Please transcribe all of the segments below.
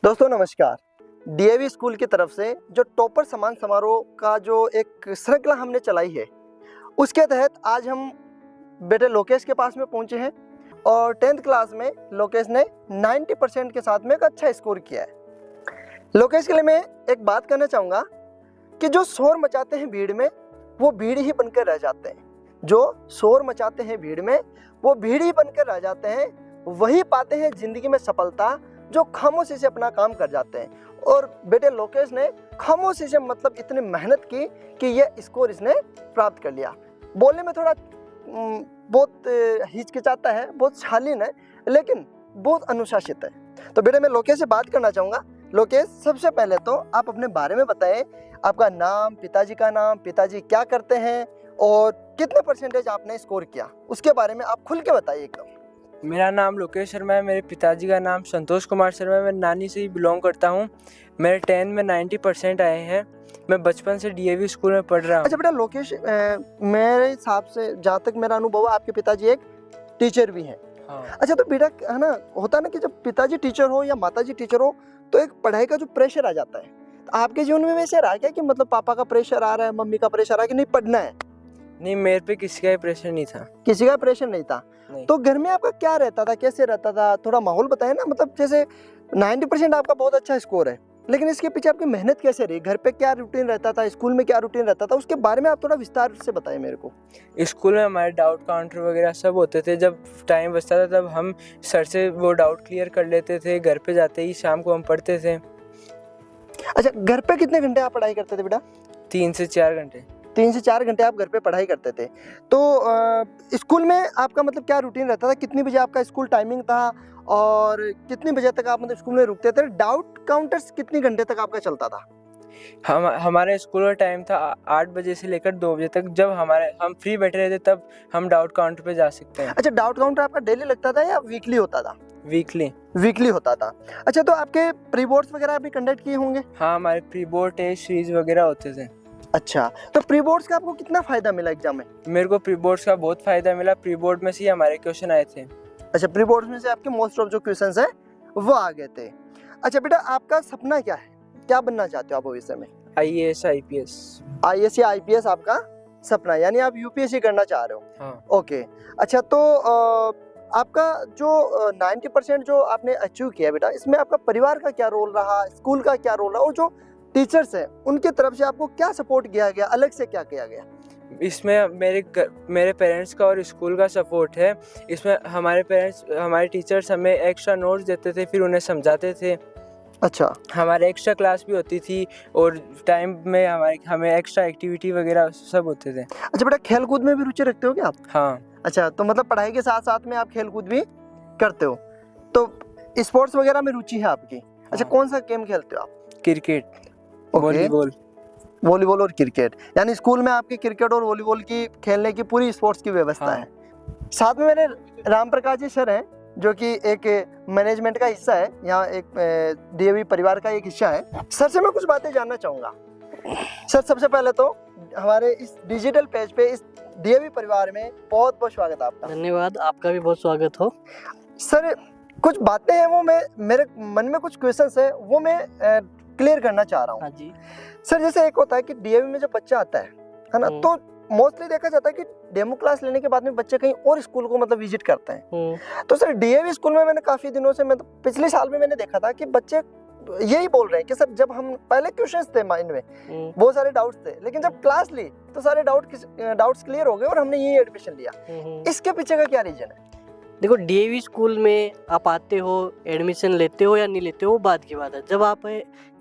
दोस्तों नमस्कार। DAV school की तरफ से जो टॉपर सम्मान समारोह का जो एक श्रृंखला हमने चलाई है, उसके तहत आज हम बेटे लोकेश के पास में पहुंचे हैं और 10th क्लास में लोकेश ने 90% के साथ में एक अच्छा स्कोर किया है। लोकेश के लिए मैं एक बात कहना चाहूँगा कि जो शोर मचाते हैं भीड़ में, वो भीड़ ही बनकर रह जाते हैं। जो शोर मचाते हैं भीड़ में, वो भीड़ ही बनकर रह जाते हैं। वही पाते हैं ज़िंदगी में सफलता जो खामोशी से अपना काम कर जाते हैं। और बेटे लोकेश ने खामोशी से मतलब इतनी मेहनत की कि ये स्कोर इसने प्राप्त कर लिया। बोलने में थोड़ा बहुत हिचकिचाता है, बहुत शालीन है, लेकिन बहुत अनुशासित है। तो बेटे मैं लोकेश से बात करना चाहूँगा। लोकेश, सबसे पहले तो आप अपने बारे में बताएं, आपका नाम, पिताजी का नाम, पिताजी क्या करते हैं और कितने परसेंटेज आपने स्कोर किया, उसके बारे में आप खुल के बताइए एकदम। मेरा नाम लोकेश शर्मा है। मेरे पिताजी का नाम संतोष कुमार शर्मा है। मैं नानी से ही बिलोंग करता हूँ। मेरे 10 में 90% आए हैं। मैं बचपन से डीएवी स्कूल में पढ़ रहा हूँ। अच्छा बेटा लोकेश, मेरे हिसाब से जहाँ तक मेरा अनुभव है, आपके पिताजी एक टीचर भी हैं। हाँ। अच्छा तो बेटा है ना, होता है ना कि जब पिताजी टीचर हो या माताजी टीचर हो तो एक पढ़ाई का जो प्रेशर आ जाता है, तो आपके जीवन में वैसे रहा क्या कि मतलब पापा का प्रेशर आ रहा है, मम्मी का प्रेशर आ रहा है कि नहीं पढ़ना है? नहीं, मेरे पे किसी का ही प्रेशर नहीं था। किसी का प्रेशर नहीं था? नहीं। तो घर में आपका क्या रहता था, कैसे रहता था, थोड़ा माहौल बताएं ना। मतलब जैसे 90% आपका बहुत अच्छा स्कोर है, लेकिन इसके पीछे आपकी मेहनत कैसे रही? घर पे क्या रूटीन रहता था, स्कूल में क्या रूटीन रहता था, उसके बारे में आप थोड़ा विस्तार से बताएं मेरे को। स्कूल में हमारे डाउट काउंटर वगैरह सब होते थे। जब टाइम बचता था तब हम सर से वो डाउट क्लियर कर लेते थे। घर पे जाते ही शाम को हम पढ़ते थे। अच्छा, घर पे कितने घंटे आप पढ़ाई करते थे बेटा? 3 से 4 घंटे। 3 से 4 घंटे आप घर पे पढ़ाई करते थे। तो स्कूल में आपका मतलब क्या रूटीन रहता था? कितनी बजे आपका स्कूल टाइमिंग था और कितनी बजे तक आप मतलब स्कूल में रुकते थे? डाउट काउंटर्स कितनी घंटे तक आपका चलता था? हमारे स्कूल का टाइम था 8 बजे से लेकर 2 बजे तक। जब हम फ्री बैठे रहते तब हम डाउट काउंटर पे जा सकते हैं। अच्छा, डाउट काउंटर आपका डेली लगता था या वीकली होता था? वीकली। वीकली होता था। अच्छा, तो आपके प्री बोर्ड्स वगैरह भी कंडक्ट किए होंगे? हाँ, हमारे प्री बोर्ड टेस्ट सीरीज वगैरह होते थे। अच्छा, तो प्री बोर्ड्स का आपको कितना फायदा मिला एग्जाम में? मेरे को प्री बोर्ड्स का बहुत फायदा मिला। प्री बोर्ड में से ही हमारे क्वेश्चन आए थे। अच्छा, प्री बोर्ड्स में से आपके मोस्ट ऑफ जो क्वेश्चंस हैं वो आ गए थे। अच्छा बेटा, आपका सपना क्या है? क्या बनना चाहते हो आप भविष्य में? IAS IPS। IAS या IPS आपका सपना है, यानी आप UPSC करना चाह रहे हो? हाँ। ओके। अच्छा, तो आपका जो 90% जो आपने अचीव किया बेटा, इसमें आपका परिवार का क्या रोल रहा, स्कूल का क्या रोल रहा और जो टीचर्स हैं उनकी तरफ से आपको क्या सपोर्ट किया गया, अलग से क्या किया गया? इसमें मेरे पेरेंट्स का और स्कूल का सपोर्ट है। इसमें हमारे टीचर्स हमें एक्स्ट्रा नोट्स देते थे, फिर उन्हें समझाते थे। अच्छा। हमारे एक्स्ट्रा क्लास भी होती थी और टाइम में हमें एक्स्ट्रा एक्टिविटी वगैरह सब होते थे। अच्छा बेटा, खेल कूद में भी रुचि रखते हो क्या आप? हाँ। अच्छा, तो मतलब पढ़ाई के साथ साथ में आप खेल कूद भी करते हो, तो स्पोर्ट्स वगैरह में रुचि है आपकी? अच्छा, हाँ। कौन सा गेम खेलते हो आप? Cricket, okay. वॉलीबॉल और क्रिकेट, यानी स्कूल में आपके क्रिकेट और वॉलीबॉल की खेलने की पूरी स्पोर्ट्स की व्यवस्था हाँ। है। साथ में मेरे राम प्रकाश जी सर हैं, जो कि एक मैनेजमेंट का हिस्सा है, यहाँ एक डीएवी परिवार का एक हिस्सा है। सर से मैं कुछ बातें जानना चाहूँगा। सर, सबसे पहले तो हमारे इस डिजिटल पेज पे, इस डीएवी परिवार में बहुत बहुत स्वागत है आपका। धन्यवाद, आपका भी बहुत स्वागत हो। सर, कुछ बातें हैं वो मेरे मन में कुछ क्वेश्चंस है वो मैं क्लियर करना चाह रहा हूँ। हाँ जी। सर, जैसे एक होता है कि डीएवी में जब बच्चा आता है ना, तो मोस्टली देखा जाता है कि डेमो क्लास लेने के बाद में बच्चे कहीं और स्कूल को मतलब विजिट करते हैं। तो सर, डीएवी स्कूल में मैंने काफी दिनों से, मतलब पिछले साल में मैंने देखा था कि बच्चे यही बोल रहे हैं कि सर, जब हम पहले क्वेश्चंस थे माइंड में, बहुत सारे डाउट्स थे, लेकिन जब क्लास ली तो सारे डाउट्स क्लियर हो गए और हमने यही एडमिशन लिया। इसके पीछे का क्या रीजन है? देखो, डीएवी स्कूल में आप आते हो, एडमिशन लेते हो या नहीं लेते हो वो बात की बात है। जब आप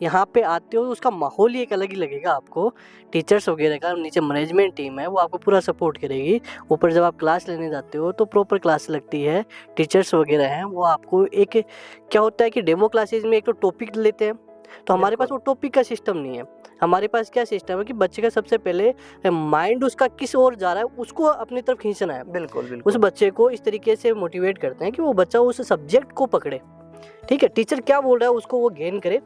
यहाँ पे आते हो उसका माहौल ही एक अलग ही लगेगा आपको। टीचर्स वगैरह का, नीचे मैनेजमेंट टीम है वो आपको पूरा सपोर्ट करेगी। ऊपर जब आप क्लास लेने जाते हो तो प्रॉपर क्लास लगती है। टीचर्स वगैरह हैं वो आपको एक, क्या होता है कि डेमो क्लासेज में एक तो टॉपिक लेते हैं, तो हमारे पास वो टॉपिक का सिस्टम नहीं है। हमारे पास क्या सिस्टम है कि बच्चे का सबसे पहले माइंड उसका किस ओर जा रहा है उसको अपनी तरफ खींचना है। बिल्कुल। उस बच्चे को इस तरीके से मोटिवेट करते हैं कि वो बच्चा उस सब्जेक्ट को पकड़े। ठीक है, टीचर क्या बोल रहा है उसको वो गेन करे।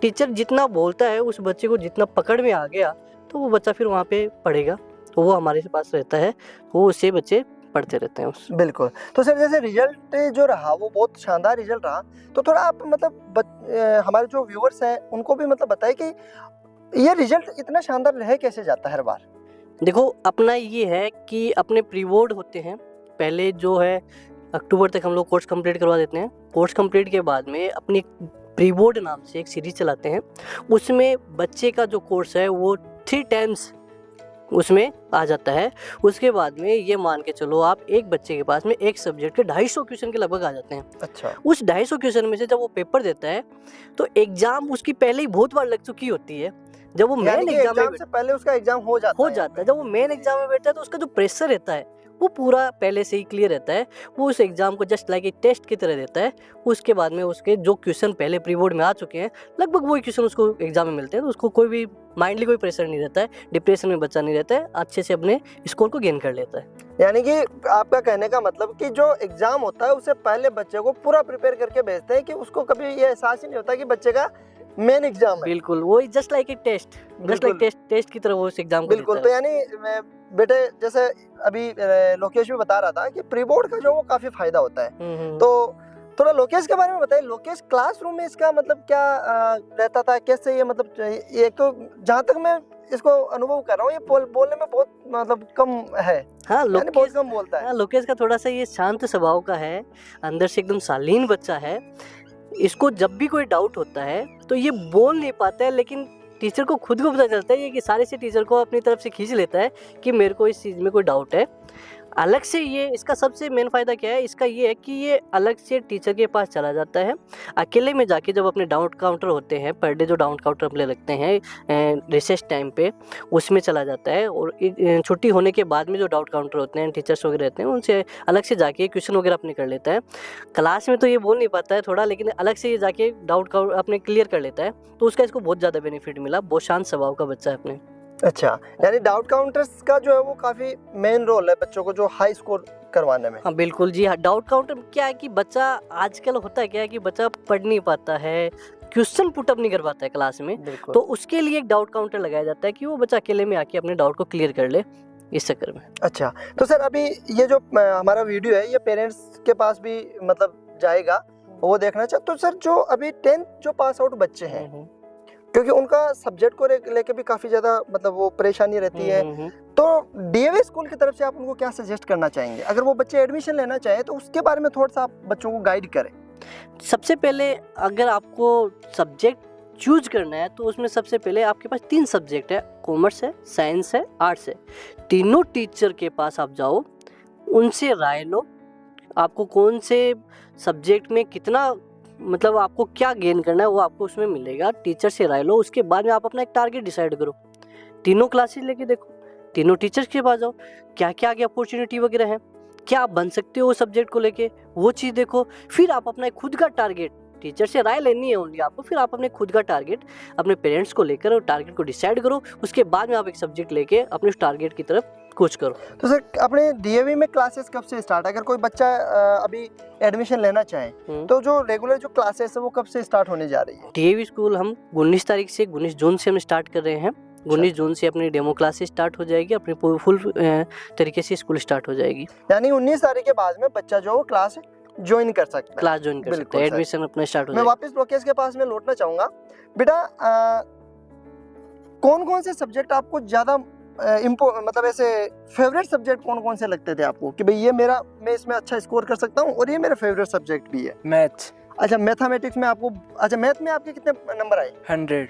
टीचर जितना बोलता है उस बच्चे को जितना पकड़ में आ गया तो वो बच्चा फिर वहाँ पे पढ़ेगा, तो वो हमारे पास रहता है, वो उससे बच्चे पढ़ते रहते हैं उस। बिल्कुल। तो सर जैसे रिजल्ट जो रहा वो बहुत शानदार रिजल्ट रहा, तो थोड़ा आप मतलब हमारे जो व्यूअर्स हैं उनको भी मतलब बताएं कि ये रिजल्ट इतना शानदार रह कैसे जाता है हर बार? देखो अपना ये है कि अपने प्री बोर्ड होते हैं, पहले जो है अक्टूबर तक हम लोग कोर्स कंप्लीट करवा देते हैं। कोर्स कंप्लीट के बाद में अपनी प्री बोर्ड नाम से एक सीरीज चलाते हैं, उसमें बच्चे का जो कोर्स है वो 3 टाइम्स उसमें आ जाता है। उसके बाद में ये मान के चलो आप एक बच्चे के पास में एक सब्जेक्ट के 250 क्वेश्चन के लगभग आ जाते हैं। अच्छा। उस 250 क्वेश्चन में से जब वो पेपर देता है तो एग्जाम उसकी पहले ही बहुत बार लग चुकी होती है। जब वो यानी मेन कि एग्जाम एग्जाम से पहले उसका एग्जाम हो जाता है। जब वो मेन एग्जाम में बैठता है तो उसका जो प्रेशर रहता है वो पूरा पहले से ही क्लियर रहता है। वो उस एग्जाम को जस्ट लाइक एक टेस्ट की तरह देता है। उसके बाद में उसके जो क्वेश्चन पहले प्री बोर्ड में आ चुके हैं लगभग वही क्वेश्चन उसको एग्जाम में मिलते हैं, तो उसको कोई भी माइंडली कोई प्रेशर नहीं रहता है, डिप्रेशन में बच्चा नहीं रहता है, अच्छे से अपने स्कोर को गेन कर लेता है। यानी कि आपका कहने का मतलब कि जो एग्जाम होता है उससे पहले बच्चे को पूरा प्रिपेयर करके भेजते हैं कि उसको कभी ये एहसास ही नहीं होता कि बच्चे का मेन एग्जाम है। बिल्कुल वही जस्ट लाइक एक टेस्ट, टेस्ट की तरह वो उस एग्जाम को बिल्कुल। तो यानी बेटे जैसे अभी लोकेश भी बता रहा था कि प्री बोर्ड का जो वो काफी फायदा होता है, तो थोड़ा लोकेश के बारे में बताइए। लोकेश क्लासरूम में इसका मतलब क्या रहता था, कैसे ये मतलब एक तो जहाँ तक मैं इसको अनुभव कर रहा हूँ ये बोलने में बहुत मतलब कम है। हाँ यानी बहुत कम बोलता है। हाँ, लोकेश का थोड़ा सा ये शांत स्वभाव का है, अंदर से एकदम शालीन बच्चा है। इसको जब भी कोई डाउट होता है तो ये बोल नहीं पाता है, लेकिन टीचर को खुद को पता चलता है ये कि सारे से टीचर को अपनी तरफ से खींच लेता है कि मेरे को इस चीज़ में कोई डाउट है। अलग से ये इसका सबसे मेन फ़ायदा क्या है, इसका ये है कि ये अलग से टीचर के पास चला जाता है। अकेले में जाके जब अपने डाउट काउंटर होते हैं, पर डे जो डाउट काउंटर अपने लगते हैं रिसेस टाइम पे, उसमें चला जाता है। और छुट्टी होने के बाद में जो डाउट काउंटर होते हैं, टीचर्स वगैरह रहते हैं, उनसे अलग से जाके क्वेश्चन वगैरह अपने कर लेता है। क्लास में तो ये बोल नहीं पाता है थोड़ा, लेकिन अलग से ये जाके डाउट अपने क्लियर कर लेता है, तो उसका इसको बहुत ज़्यादा बेनिफिट मिला। बहुत शांत स्वभाव का बच्चा है अपने। अच्छा, यानी डाउट काउंटर्स का जो है वो काफी मेन रोल है बच्चों को जो हाई स्कोर करवाने में। हाँ बिल्कुल जी हाँ। डाउट काउंटर क्या है कि बच्चा आजकल होता है क्या है कि बच्चा पढ़ नहीं पाता है, क्वेश्चन पुटअप नहीं कर पाता है क्लास में, तो उसके लिए एक डाउट काउंटर लगाया जाता है कि वो बच्चा अकेले में आके अपने डाउट को क्लियर कर ले, इस चक्कर में। अच्छा, तो सर अभी ये जो हमारा वीडियो है ये पेरेंट्स के पास भी मतलब जाएगा, वो देखना चाहते। तो सर जो अभी 10th जो पास आउट बच्चे हैं, क्योंकि उनका सब्जेक्ट को लेके भी काफी ज्यादा मतलब वो परेशानी रहती है, तो डीएवी स्कूल की तरफ से आप उनको क्या सजेस्ट करना चाहेंगे? अगर वो बच्चे एडमिशन लेना चाहे तो उसके बारे में थोड़ा सा आप बच्चों को गाइड करें। सबसे पहले अगर आपको सब्जेक्ट चूज करना है तो उसमें सबसे पहले आपके पास 3 सब्जेक्ट है, कॉमर्स है, साइंस है, आर्ट्स है। तीनों टीचर के पास आप जाओ, उनसे राय लो, आपको कौन से सब्जेक्ट में कितना मतलब आपको क्या गेन करना है वो आपको उसमें मिलेगा। टीचर से राय लो, उसके बाद में आप अपना एक टारगेट डिसाइड करो। तीनों क्लासेस लेके देखो, तीनों टीचर्स के पास जाओ, क्या क्या आगे अपॉर्चुनिटी वगैरह है, क्या आप बन सकते हो सब्जेक्ट को लेके, वो चीज़ देखो। फिर आप अपना खुद का टारगेट, टीचर से राय लेनी है ओनली आपको, फिर आप अपने खुद का टारगेट अपने पेरेंट्स को लेकर और टारगेट को डिसाइड करो। उसके बाद में आप एक सब्जेक्ट लेके अपने उस टारगेट की तरफ कुछ करो। तो सर अपने डीएवी में क्लासेस कब से स्टार्ट है? अगर कोई बच्चा अभी एडमिशन लेना चाहे तो जो रेगुलर जो क्लासेस है वो कब से स्टार्ट होने जा रही है? डीएवी स्कूल हम 19 तारीख से 19 जून से हम स्टार्ट कर रहे हैं। 19 जून से अपनी डेमो क्लासेस स्टार्ट हो जाएगी, अपनी फुल तरीके से स्कूल स्टार्ट हो जाएगी। यानी 19 तारीख के बाद में बच्चा जो क्लास ज्वाइन कर सकता है, क्लास ज्वाइन कर सकता है, एडमिशन अपना स्टार्ट हो जाएगा। मैं वापस लोकेश के पास में लौटना चाहूँगा। बेटा कौन कौन से सब्जेक्ट आपको ज़्यादा मतलब ऐसे फेवरेट सब्जेक्ट कौन कौन से लगते थे आपको कि भाई ये मैं इसमें अच्छा स्कोर कर सकता हूँ और ये मेरा फेवरेट सब्जेक्ट भी है? मैथ्स। अच्छा, मैथमेटिक्स में आपको, अच्छा मैथ में आपके कितने नंबर आए? 100।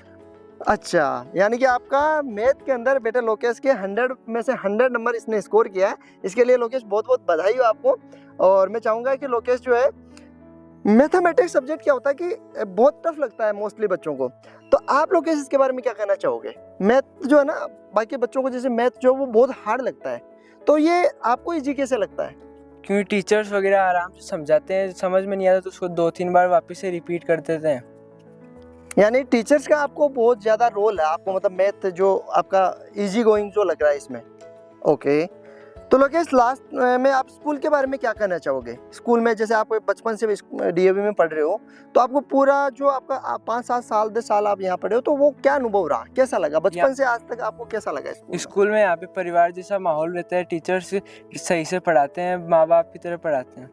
अच्छा, यानी कि आपका मैथ के अंदर बेटा लोकेश के 100 में से 100 नंबर इसने स्कोर किया है। इसके लिए लोकेश बहुत बहुत बधाई हो आपको। और मैं चाहूँगा कि लोकेश जो है, मैथमेटिक्स सब्जेक्ट क्या होता है कि बहुत टफ लगता है मोस्टली बच्चों को, तो आप लोकेश इसके बारे में क्या कहना चाहोगे? मैथ जो है ना, बाकी बच्चों को जैसे मैथ जो वो बहुत हार्ड लगता है, तो ये आपको इजी कैसे लगता है? क्योंकि टीचर्स वगैरह आराम से समझाते हैं, समझ में नहीं आता तो उसको 2-3 बार वापस से रिपीट कर देते हैं। यानी टीचर्स का आपको बहुत ज़्यादा रोल है, आपको मतलब मैथ जो आपका इजी गोइंग जो लग रहा है इसमें। ओके, तो लोकेश, लास्ट में आप स्कूल के बारे में क्या कहना चाहोगे? स्कूल में जैसे आप बचपन से डीएवी में पढ़ रहे हो, तो आपको पूरा जो आपका 5-7 साल 10 साल आप यहाँ पढ़े हो, तो वो क्या अनुभव रहा, कैसा लगा बचपन से आज तक आपको, कैसा लगा स्कूल में? यहाँ पे परिवार जैसा माहौल रहता है, टीचर्स सही से पढ़ाते हैं, माँ बाप की तरह पढ़ाते हैं।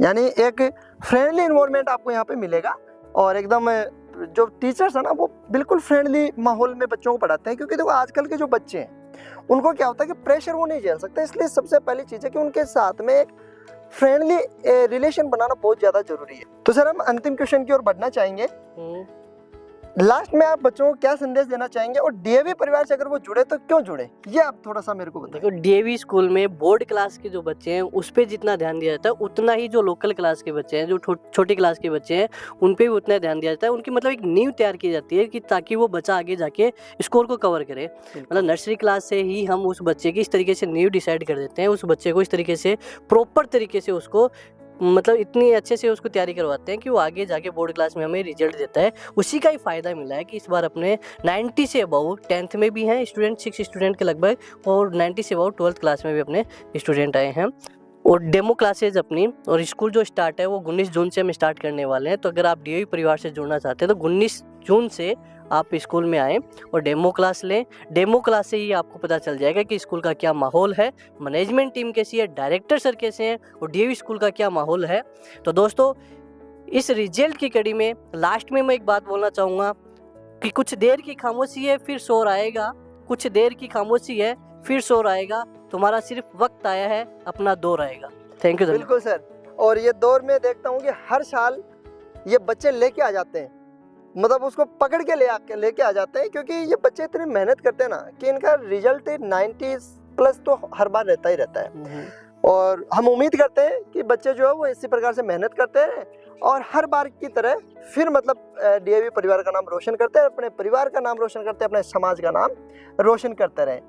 यानी एक फ्रेंडली इन्वायरमेंट आपको यहाँ पे मिलेगा, और एकदम जो टीचर्स है ना वो बिल्कुल फ्रेंडली माहौल में बच्चों को पढ़ाते हैं। क्योंकि देखो आजकल के जो बच्चे हैं उनको क्या होता है कि प्रेशर वो नहीं झेल सकते, इसलिए सबसे पहली चीज़ है कि उनके साथ में एक फ्रेंडली रिलेशन बनाना बहुत ज़्यादा जरूरी है। तो सर, हम अंतिम क्वेश्चन की ओर बढ़ना चाहेंगे। लास्ट में आप बच्चों को क्या संदेश देना चाहेंगे, और डीएवी परिवार से अगर वो जुड़े तो क्यों जुड़े, ये आप थोड़ा सा मेरे को बताइए। देखो, डीएवी स्कूल में बोर्ड क्लास के जो बच्चे हैं उस पर जितना ध्यान दिया जाता है, उतना ही जो लोकल क्लास के बच्चे हैं, जो छोटी क्लास के बच्चे हैं, उन पे भी उतना ध्यान दिया जाता है। उनकी मतलब एक नींव तैयार की जाती है कि ताकि वो बच्चा आगे जाके स्कोर को कवर करे। मतलब नर्सरी क्लास से ही हम उस बच्चे की इस तरीके से नींव डिसाइड कर देते हैं, उस बच्चे को इस तरीके से प्रॉपर तरीके से उसको मतलब इतनी अच्छे से उसको तैयारी करवाते हैं कि वो आगे जाके बोर्ड क्लास में हमें रिजल्ट देता है। उसी का ही फ़ायदा मिला है कि इस बार अपने 90 से अबव 10th में भी हैं स्टूडेंट, 6 स्टूडेंट के लगभग, और 90 से अबव 12th क्लास में भी अपने स्टूडेंट आए हैं। और डेमो क्लासेज अपनी, और स्कूल जो स्टार्ट है वो 19 जून से हम स्टार्ट करने वाले हैं। तो अगर आप डीएवी परिवार से जुड़ना चाहते हैं तो 19 जून से आप स्कूल में आएँ और डेमो क्लास लें। डेमो क्लास से ही आपको पता चल जाएगा कि स्कूल का क्या माहौल है, मैनेजमेंट टीम कैसी है, डायरेक्टर सर कैसे हैं, और डीएवी स्कूल का क्या माहौल है। तो दोस्तों, इस रिजल्ट की कड़ी में लास्ट में मैं एक बात बोलना चाहूँगा कि कुछ देर की खामोशी है फिर शोर आएगा, कुछ देर की खामोशी है फिर शोर आएगा, तुम्हारा सिर्फ वक्त आया है, अपना दौर आएगा। Thank you. बिल्कुल सर, और ये दौर में देखता हूँ कि हर साल ये बच्चे लेके आ जाते हैं, मतलब उसको पकड़ के लेके आ जाते हैं, क्योंकि ये बच्चे इतनी मेहनत करते हैं ना कि इनका रिजल्ट 90+ तो हर बार रहता ही रहता है। और हम उम्मीद करते हैं कि बच्चे जो है वो इसी प्रकार से मेहनत करते हैं और हर बार की तरह फिर मतलब डीएवी परिवार का नाम रोशन करते हैं, अपने परिवार का नाम रोशन करते हैं, अपने समाज का नाम रोशन करते रहें।